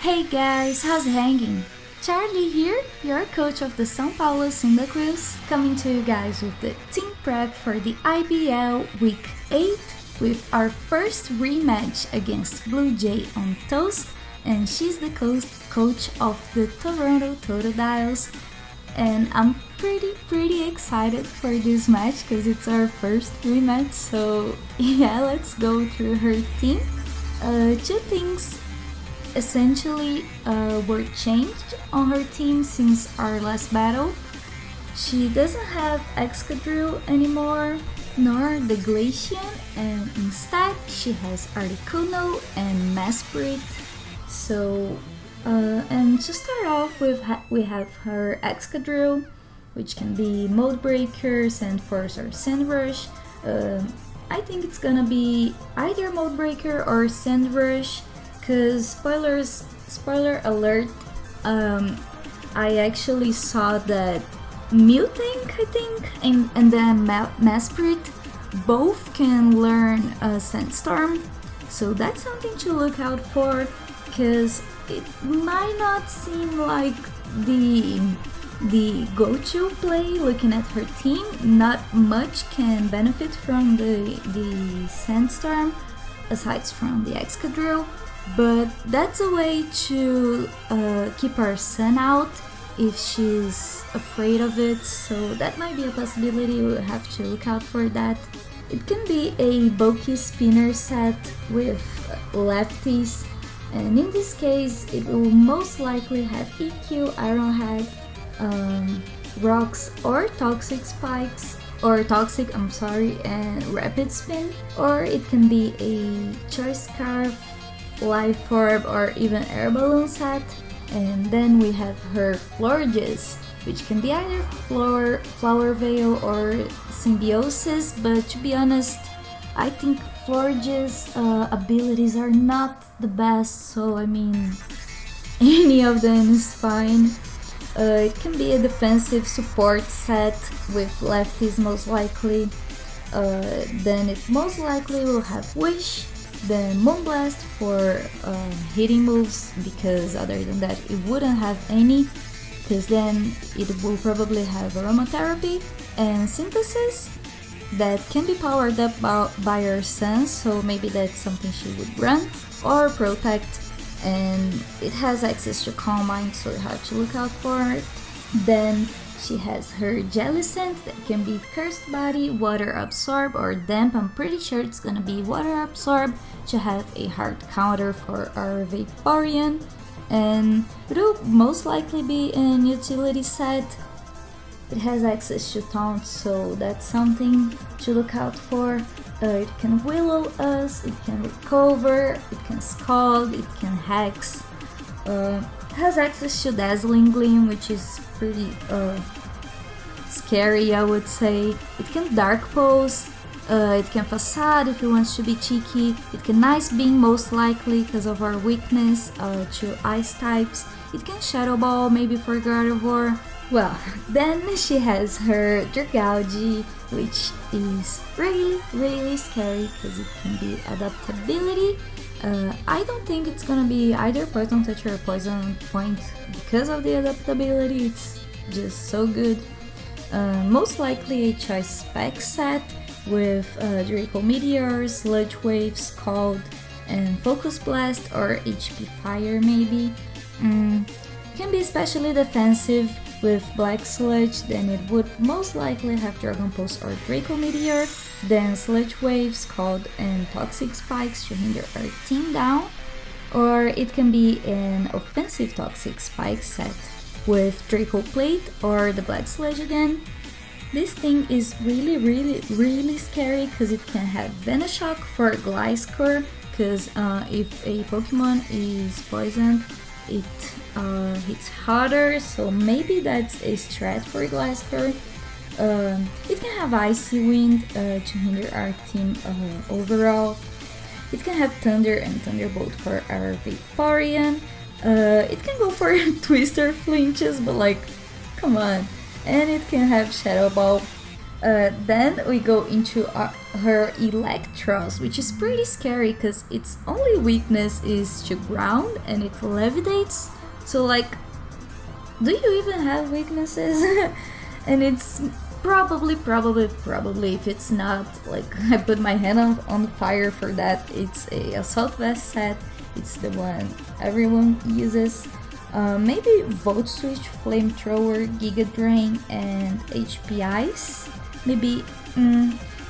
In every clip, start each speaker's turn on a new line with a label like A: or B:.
A: Hey guys, how's it hanging? Charlie here, your coach of the São Paulo Cyndaquils, coming to you guys with the team prep for the IBL Week 8 with our first rematch against BlueJayOnToast, and she's the coach of the Toronto Totodiles. And I'm pretty excited for this match because it's our first rematch, so yeah, let's go through her team. Two things essentially were changed on her team since our last battle. She doesn't have Excadrill anymore, nor the Glacian, and instead she has Articuno and Mesprit. So, and to start off with, we have her Excadrill, which can be Mode Breaker, Sand Force, or Sand Rush. I think it's gonna be either Mode Breaker or Sand Rush, because spoiler alert, I actually saw that Miltank, I think, and then Mesprit both can learn Sandstorm, so that's something to look out for, because it might not seem like the go-to play. Looking at her team, not much can benefit from the Sandstorm aside from the Excadrill, but that's a way to keep our Sun out if she's afraid of it, so that might be a possibility. We'll have to look out for that. It can be a bulky spinner set with lefties, and in this case it will most likely have EQ, Ironhead, Rocks, or Toxic Spikes, or Toxic, and Rapid Spin, or it can be a Choice Scarf, Life Orb, or even Air Balloon set. And then we have her Florges, which can be either Flower Veil or Symbiosis, but to be honest, I think Florges' abilities are not the best, so I mean, any of them is fine. It can be a defensive support set with lefties most likely. Then it most likely will have Wish, then Moonblast for hitting moves, because other than that it wouldn't have any, because then it will probably have Aromatherapy and Synthesis that can be powered up by her Sun, so maybe that's something she would run, or Protect, and it has access to Calm Mind, so you have to look out for it. Then she has her Jellicent that can be Cursed Body, Water Absorb, or Damp. I'm pretty sure it's gonna be Water Absorb to have a hard counter for our Vaporeon, and it will most likely be an utility set. It has access to Taunt, so that's something to look out for. It can Willow us, it can Recover, it can Scald, it can Hex. Has access to Dazzling Gleam, which is pretty scary, I would say. It can Dark Pulse, it can Facade if it wants to be cheeky. It can Ice Beam most likely because of our weakness to Ice types. It can Shadow Ball maybe for Gardevoir. Well, then she has her Dragalge, which is really scary because it can be Adaptability. I don't think it's gonna be either Poison Touch or Poison Point because of the adaptability. It's just so good. Most likely a Choice Spec set with Draco Meteor, Sludge Wave, Scald, and Focus Blast, or HP Fire maybe. Can be especially defensive with Black Sludge, then it would most likely have Dragon Pulse or Draco Meteor, then Sludge Wave, Scald, and Toxic Spikes to hinder our team down, or it can be an offensive Toxic Spike set with Draco Plate or the Black Sludge again. This thing is really scary because it can have Venoshock for Gliscor, because if a Pokemon is poisoned, it hits harder, so maybe that's a strat for Gliscor. It can have Icy Wind to hinder our team overall. It can have Thunder and Thunderbolt for our Vaporeon. It can go for Twister Flinches, but like, come on. And it can have Shadow Ball. Then we go into her Electros, which is pretty scary because its only weakness is to ground and it levitates. So like, do you even have weaknesses? And it's probably, if it's not, like, I put my hand on fire for that, it's a Assault Vest set. It's the one everyone uses. Maybe Volt Switch, Flamethrower, Giga Drain, and HP Ice. Maybe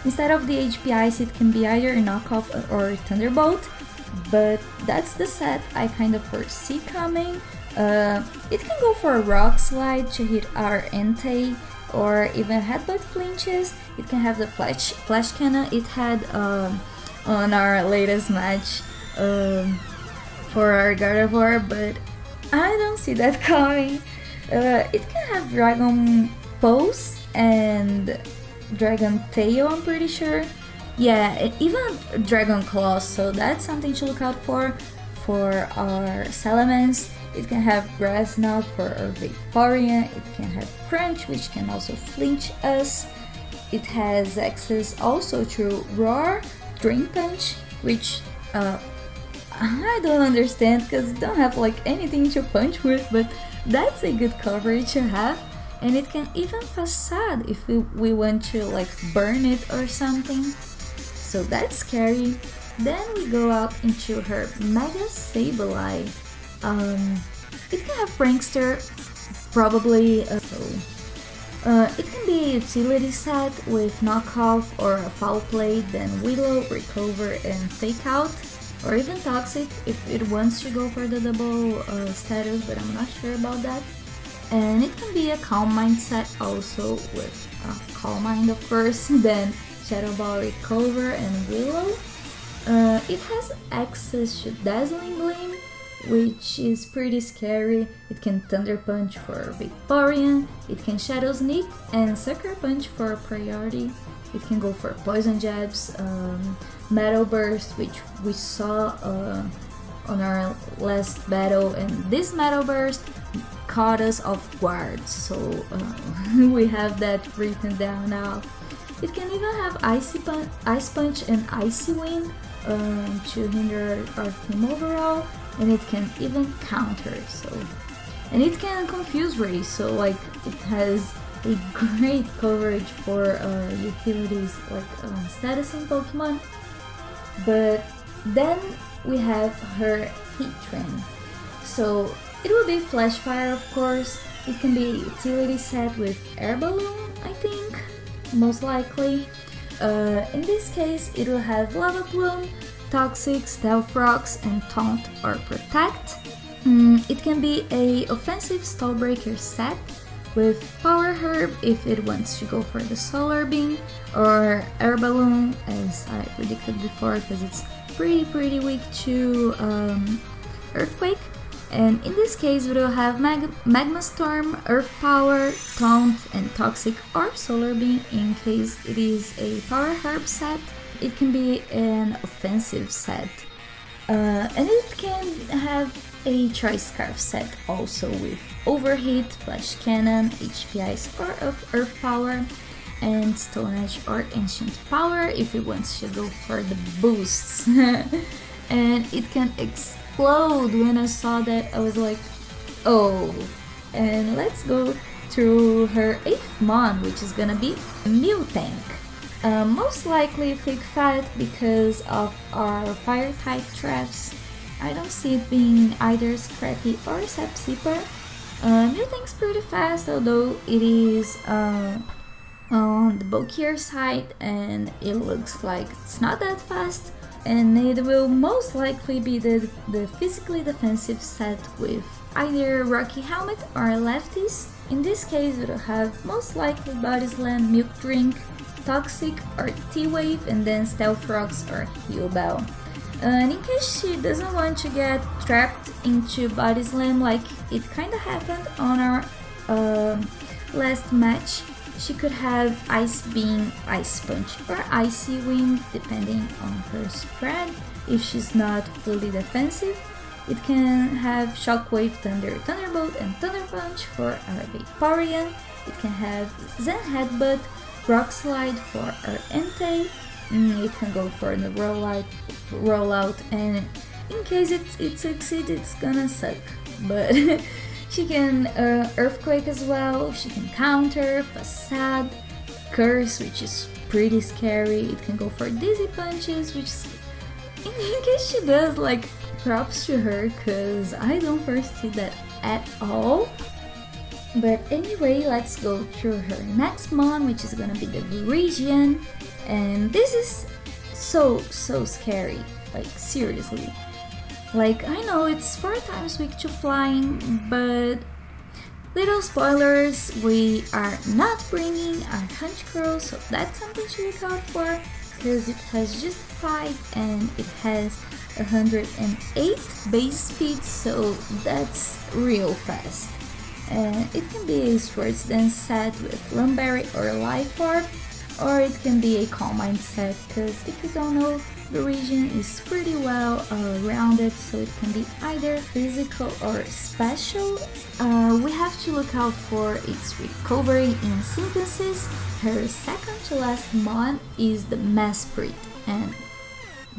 A: instead of the HP Ice, it can be either a knockoff or Thunderbolt. But that's the set I kind of foresee coming. It can go for a Rock Slide to hit our Entei, or even Headbutt Flinches. It can have the Flash Cannon it had on our latest match for our Gardevoir, but I don't see that coming. It can have Dragon Pulse and Dragon Tail, I'm pretty sure. Yeah, even Dragon Claws, so that's something to look out for our Salamence. It can have Grass Knot for our Vaporeon. It can have Crunch, which can also flinch us. It has access also to Roar, Drain Punch, which I don't understand because it don't have like anything to punch with, but that's a good coverage to have. And it can even Facade if we want to like burn it or something. So that's scary. Then we go out into her Mega Sableye. It can have Prankster, probably. It can be a utility set with Knockoff or a Foul Play, then Willow, Recover, and Fake Out. Or even Toxic if it wants to go for the double status, but I'm not sure about that. And it can be a Calm Mind set also with Calm Mind, of course, then Shadow Ball, Recover, and Willow. It has access to Dazzling Gleam, which is pretty scary. It can Thunder Punch for Vaporeon, it can Shadow Sneak and Sucker Punch for priority. It can go for Poison Jabs, Metal Burst, which we saw on our last battle, and this Metal Burst caught us off guard, so we have that written down now. It can even have Ice Punch and Icy Wind to hinder our team overall, and it can even counter, and it can Confuse Ray, so like it has a great coverage for utilities like statusing Pokemon. But then we have her Heat Train. So it will be Flash Fire, of course. It can be a utility set with Air Balloon, I think, most likely. In this case, it will have Lava Plume, Toxic, Stealth Rocks, and Taunt or Protect. It can be a offensive Stall Breaker set with Power Herb if it wants to go for the Solar Beam, or Air Balloon as I predicted before because it's pretty weak to Earthquake. And in this case we will have Magma Storm, Earth Power, Taunt, and Toxic or Solar Beam in case it is a Power Herb set. It can be an offensive set. And it can have a Choice Scarf set also with Overheat, Flash Cannon, HP Ice or Earth Power, and Stone Edge or Ancient Power if it wants to go for the boosts. And it can explode. When I saw that I was like, oh. And let's go to her 8th Mon, which is gonna be Miltank. Most likely Fake Fat because of our fire type traps. I don't see it being either Scrappy or Sapsipper. Miltank's pretty fast, although it is on the bulkier side and it looks like it's not that fast. And it will most likely be the physically defensive set with either Rocky Helmet or Lefties. In this case it will have most likely Body Slam, Milk Drink, Toxic or T-Wave, and then Stealth Rocks or Heal Bell. And in case she doesn't want to get trapped into Body Slam like it kinda happened on our last match, she could have Ice Beam, Ice Punch, or Icy Wind depending on her spread. If she's not fully defensive, it can have Shockwave, Thunder, Thunderbolt, and Thunder Punch for our Vaporeon. It can have Zen Headbutt, Rock Slide for our Entei. It can go for the rollout, and in case it succeeds, it's gonna suck. But she can Earthquake as well. She can counter, Facade, Curse, which is pretty scary. It can go for Dizzy Punches, which is, in case she does, like, props to her, cause I don't foresee that at all. But anyway, let's go through her next mon, which is gonna be the Viridian. And this is so scary, like seriously. Like, I know it's 4 times weak to flying, but little spoilers, we are not bringing our Honchkrow, so that's something to look out for, because it has just 5 and it has 108 base speed, so that's real fast. And it can be a Swords Dance set with Lumberry or Life Orb, or it can be a Calm Mind set, because if you don't know, the region is pretty well rounded, so it can be either physical or special. We have to look out for its recovery in Synthesis. Her second to last mon is the Mesprit, and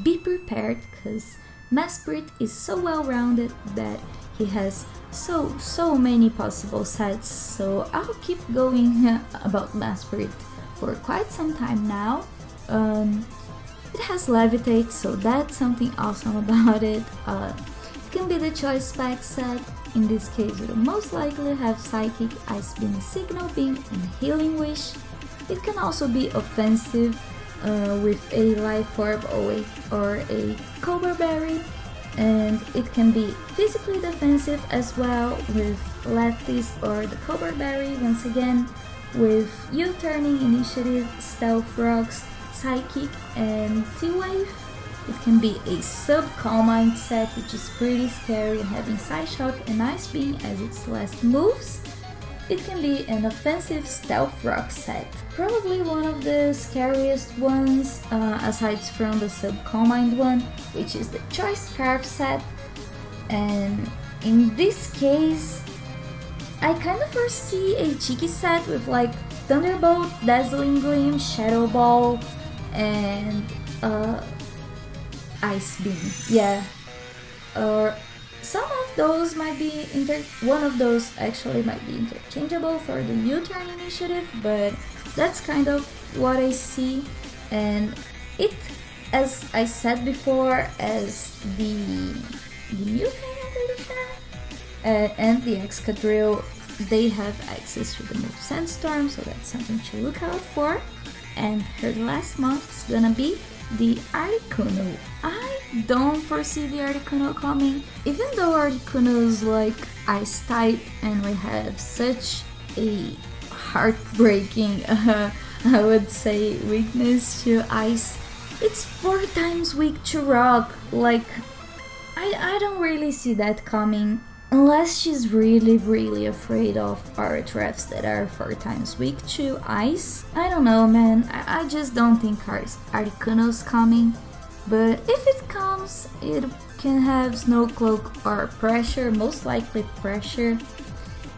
A: be prepared, because Mesprit is so well rounded that he has so many possible sets, so I'll keep going about Mesprit for quite some time now. It has Levitate, so that's something awesome about it. It can be the Choice Spec set. In this case, it will most likely have Psychic, Ice Beam, Signal Beam, and Healing Wish. It can also be offensive with a Life Orb or a Cobra Berry, and it can be physically defensive as well with Lefties or the Cobra Berry, once again with U-Turning, Initiative, Stealth Rocks, Psychic, and T-Wave. It can be a sub-Calm Mind set, which is pretty scary, having Psyshock and Ice Beam as its last moves. It can be an offensive Stealth Rock set, probably one of the scariest ones, aside from the sub-Calm Mind one, which is the Choice Scarf set. And in this case, I kind of foresee a cheeky set with like Thunderbolt, Dazzling Gleam, Shadow Ball, and Ice Beam. Yeah, or some of those might be one of those actually might be interchangeable for the U-Turn Initiative, but that's kind of what I see. And it, as I said before, as the Mutant Evolution and the Excadrill, they have access to the move Sandstorm, so that's something to look out for. And her last month is gonna be the Articuno. I don't foresee the Articuno coming, even though Articuno is like Ice type and we have such a heartbreaking, I would say, weakness to Ice. It's 4 times weak to Rock. Like, I don't really see that coming. Unless she's really afraid of Aratraps that are 4 times weak to Ice. I don't know, man. I just don't think Articuno's coming. But if it comes, it can have Snow Cloak or Pressure, most likely Pressure.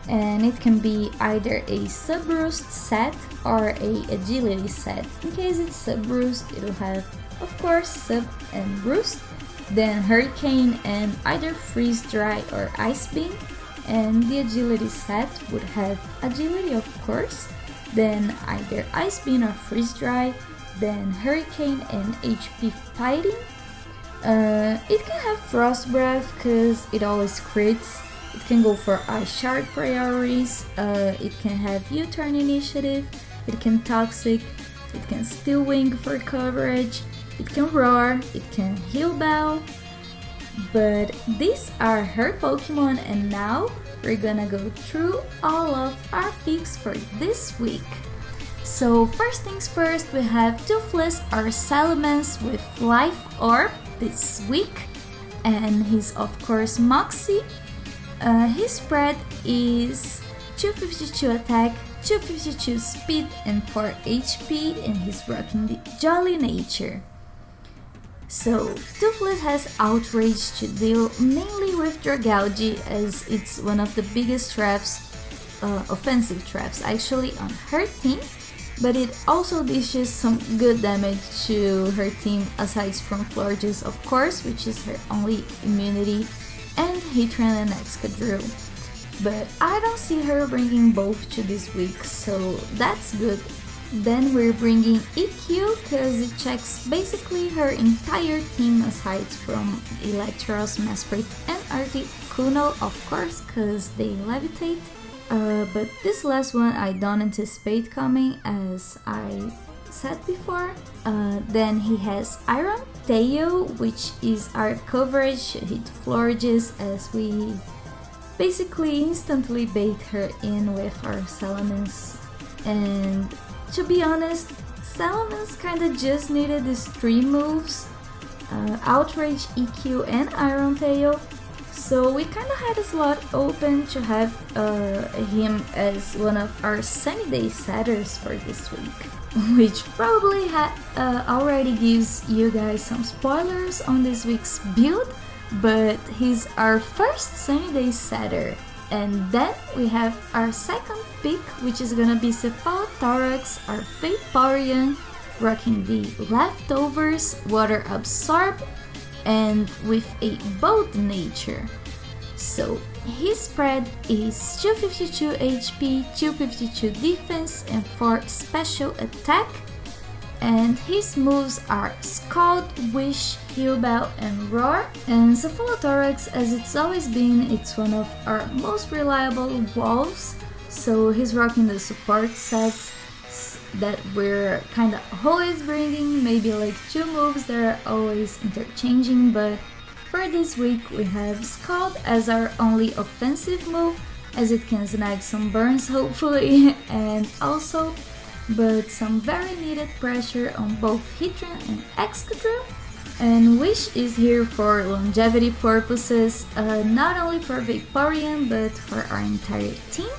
A: And it can be either a Sub-Roost set or a Agility set. In case it's Sub-Roost, it'll have, of course, Sub and Roost. Then Hurricane and either Freeze Dry or Ice Beam, and the Agility set would have Agility, of course, then either Ice Beam or Freeze Dry, then Hurricane and HP Fighting. It can have Frost Breath because it always crits. It can go for Ice Shard priorities. It can have U-Turn Initiative. It can Toxic. It can Steel Wing for coverage. It can Roar, it can Heal Bell, but these are her Pokemon, and now we're gonna go through all of our picks for this week. So first things first, we have Toothless, our Salamence with Life Orb this week, and he's of course Moxie. His spread is 252 attack, 252 speed, and 4 HP, and he's rocking the Jolly Nature. So, Toothless has Outrage to deal mainly with Dragalge, as it's one of the biggest traps, offensive traps actually, on her team. but it also dishes some good damage to her team aside from Florges, of course, which is her only immunity, and Heatran and Excadrill. But I don't see her bringing both to this week, so that's good. Then we're bringing EQ because it checks basically her entire team aside from Electros, Mesprit, and Articuno, of course, because they levitate. But this last one I don't anticipate coming, as I said before. Then he has Iron Tail, which is our coverage, hit Florges as we basically instantly bait her in with our Salamence. And to be honest, Salamence kinda just needed these 3 moves, Outrage, EQ, and Iron Tail. So we kinda had a slot open to have him as one of our Sunny Day setters for this week, which probably already gives you guys some spoilers on this week's build, but he's our first Sunny Day setter. And then we have our second pick, which is gonna be Cephalothorax, our Vaporeon, rocking the Leftovers, Water Absorb, and with a bold nature. So his spread is 252 HP, 252 defense, and 4 special attack. And his moves are Scald, Wish, Heal Bell, and Roar. And Cephalothorax, as it's always been, it's one of our most reliable wolves. So he's rocking the support sets that we're kind of always bringing, maybe like 2 moves that are always interchanging. But for this week we have Scald as our only offensive move, as it can snag some burns hopefully, and also but some very needed pressure on both Heatran and Excadrill. And Wish is here for longevity purposes, not only for Vaporeon but for our entire team.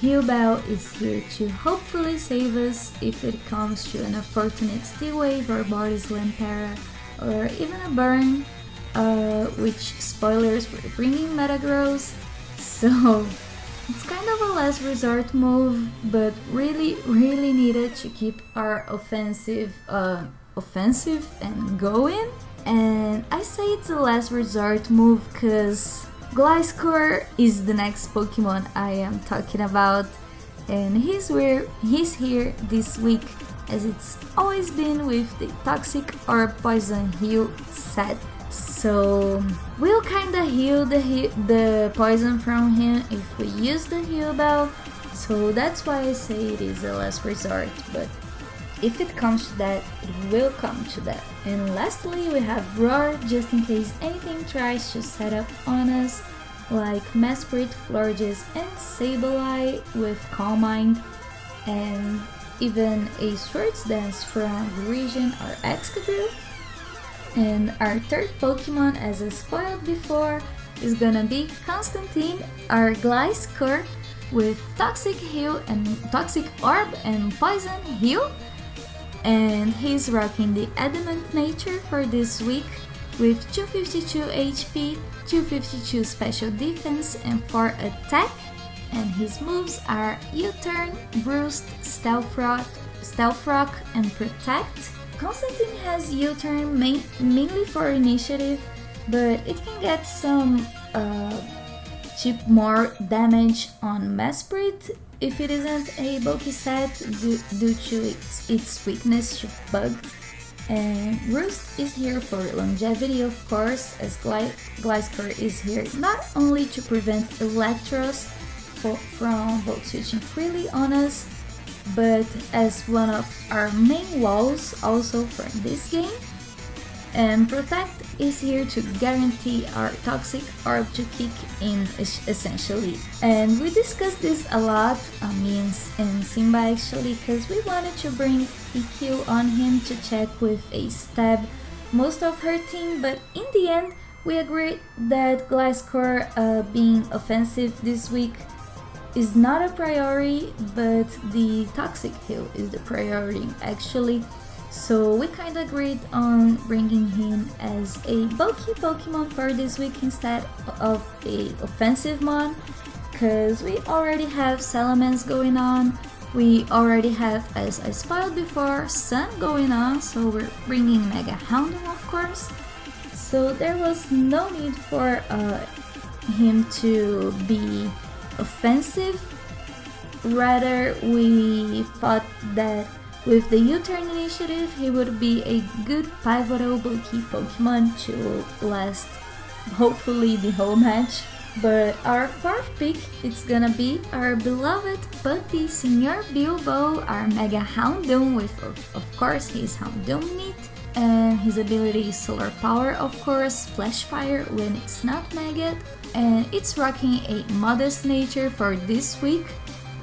A: Heal Bell is here to hopefully save us if it comes to an unfortunate Steel Wave or Body Slam Para, or even a burn, which spoilers, we're bringing Metagross, so it's kind of a last resort move, but really needed to keep our offensive and going. And I say it's a last resort move because Gliscor is the next Pokemon I am talking about, and he's here this week, as it's always been with the Toxic or Poison Heal set. So we'll kinda heal the poison from him if we use the Heal Bell, so that's why I say it is a last resort, but if it comes to that, it will come to that. And lastly, we have Roar, just in case anything tries to set up on us, like Mesprit, Florges, and Sableye with Calm Mind, and even a Swords Dance from the region or Excadrill. And our third Pokemon, as I spoiled before, is gonna be Constantine, our Gliscor, with Toxic Heal and Toxic Orb and Poison Heal. And he's rocking the Adamant Nature for this week with 252 HP, 252 special defense, and 4 attack. And his moves are U-Turn, Roost, Stealth Rock, and Protect. Constantine has U-Turn mainly for initiative, but it can get some chip more damage on Mesprit if it isn't a bulky set due to its weakness to Bug. And Roost is here for longevity, of course, as Gliscor is here not only to prevent Electros from bolt switching freely on us, but as one of our main walls also for this game. And Protect is here to guarantee our Toxic Orb to kick in, essentially. And we discussed this a lot, me and Simba actually, because we wanted to bring EQ on him to check with a stab most of her team, but in the end we agreed that Gliscor being offensive this week is not a priority, but the Toxic Heal is the priority actually. So we kinda agreed on bringing him as a bulky Pokemon for this week instead of a offensive one, because we already have Salamence going on, We already have, as I spoiled before, Sun going on, so we're bringing Mega Houndoom, of course. So there was no need for him to be offensive. Rather, we thought that with the U-turn initiative, he would be a good pivotal bulky Pokemon to last, hopefully, the whole match. But our fourth pick, it's gonna be our beloved puppy Sr. Bilbo, our Mega Houndoom with, of course, his Houndoom meat. And his ability is Solar Power, of course, Flash Fire when it's not Maggot. And it's rocking a modest nature for this week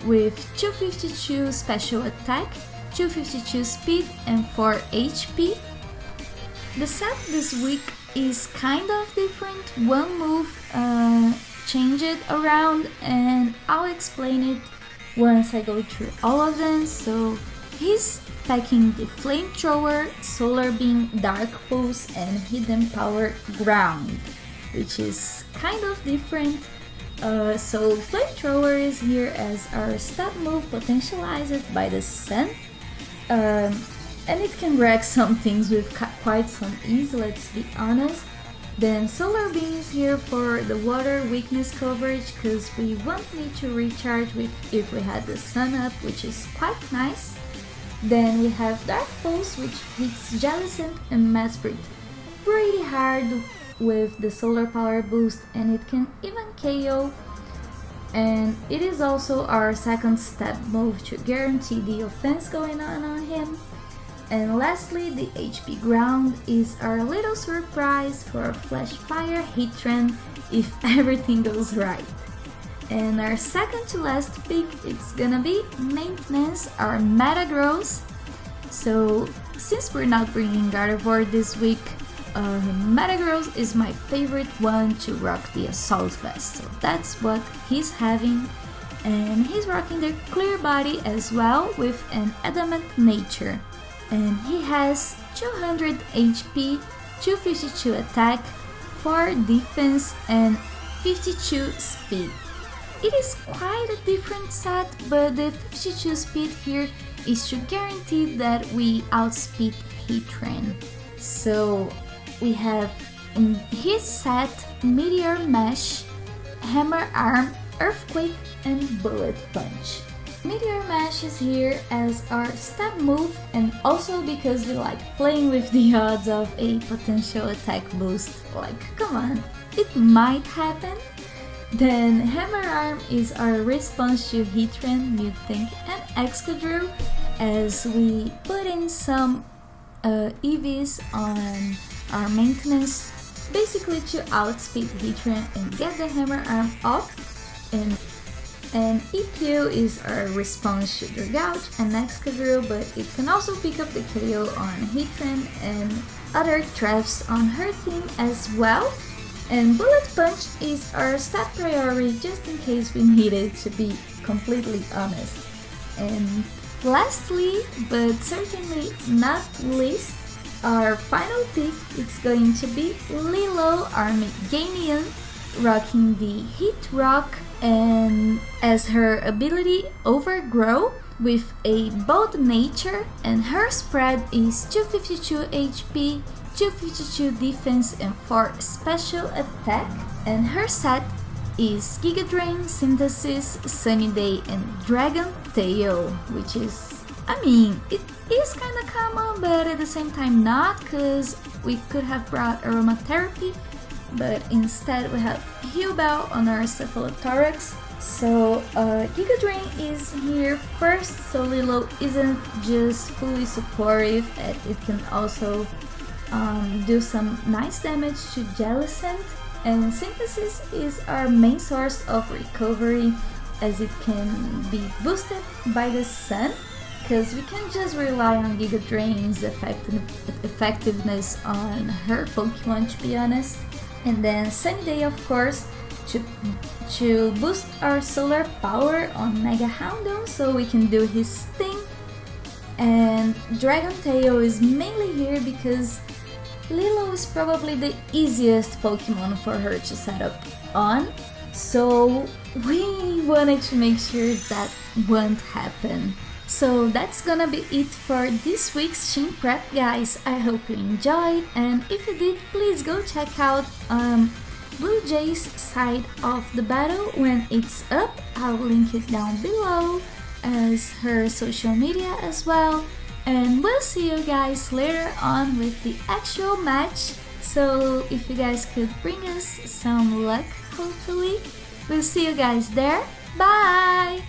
A: with 252 special attack, 252 speed and 4 HP. The set this week is kind of different. One move changed it around, and I'll explain it once I go through all of them. So he's packing the Flamethrower, Solar Beam, Dark Pulse and Hidden Power Ground, which is kind of different. So Flamethrower is here as our stat move potentialized by the sun, and it can wreck some things with quite some ease, let's be honest. Then Solar Beam is here for the water weakness coverage, because we won't need to recharge if we had the sun up, which is quite nice. Then we have Dark Pulse, which hits Jellicent and Mesprit pretty hard with the Solar Power boost, and it can even KO. And it is also our second step move to guarantee the offense going on him. And lastly, the HP Ground is our little surprise for Flash Fire Heatran if everything goes right. And our second to last pick, it's gonna be Maintenance, our Metagross. So since we're not bringing Gardevoir this week, Metagross is my favorite one to rock the Assault Vest, so that's what he's having. And he's rocking the Clear Body as well with an Adamant Nature. And he has 200 HP, 252 attack, 4 defense and 52 speed. It is quite a different set, but the 52 speed here is to guarantee that we outspeed Heatran. So we have in his set Meteor Mash, Hammer Arm, Earthquake and Bullet Punch. Meteor Mash is here as our step move, and also because we like playing with the odds of a potential attack boost. Like, come on, it might happen. Then Hammer Arm is our response to Heatran, Mudkip and Excadrill, as we put in some EVs on our maintenance, basically to outspeed Heatran and get the Hammer Arm off. And EQ is our response to Dragouch and Excadrill, but it can also pick up the KO on Heatran and other traps on her team as well. And Bullet Punch is our stat priority just in case we need it, to be completely honest. And lastly, but certainly not least, our final pick, it's going to be Lilo, our Meganium, rocking the Heat Rock, and as her ability Overgrow with a bold nature, and her spread is 252 HP, 252 defense and 4 special attack, and her set is Giga Drain, Synthesis, Sunny Day and Dragon Tail, which is, I mean, it is kinda common, but at the same time not, because we could have brought Aromatherapy, but instead we have Heal Bell on our Cephalothorax. So Giga Drain is here first, so Lilo isn't just fully supportive, it can also do some nice damage to Jellicent. And Synthesis is our main source of recovery, as it can be boosted by the sun, because we can just rely on Giga Drain's effectiveness on her Pokemon, to be honest. And then Sunny Day, of course, to boost our solar power on Mega Houndoom so we can do his thing. And Dragon Tail is mainly here because Lilo is probably the easiest Pokemon for her to set up on, So we wanted to make sure that won't happen. So that's gonna be it for this week's team prep, guys. I hope you enjoyed, and if you did, please go check out BlueJay's side of the battle when it's up. I'll link it down below, as her social media as well. And we'll see you guys later on with the actual match. So if you guys could bring us some luck, hopefully. We'll see you guys there. Bye!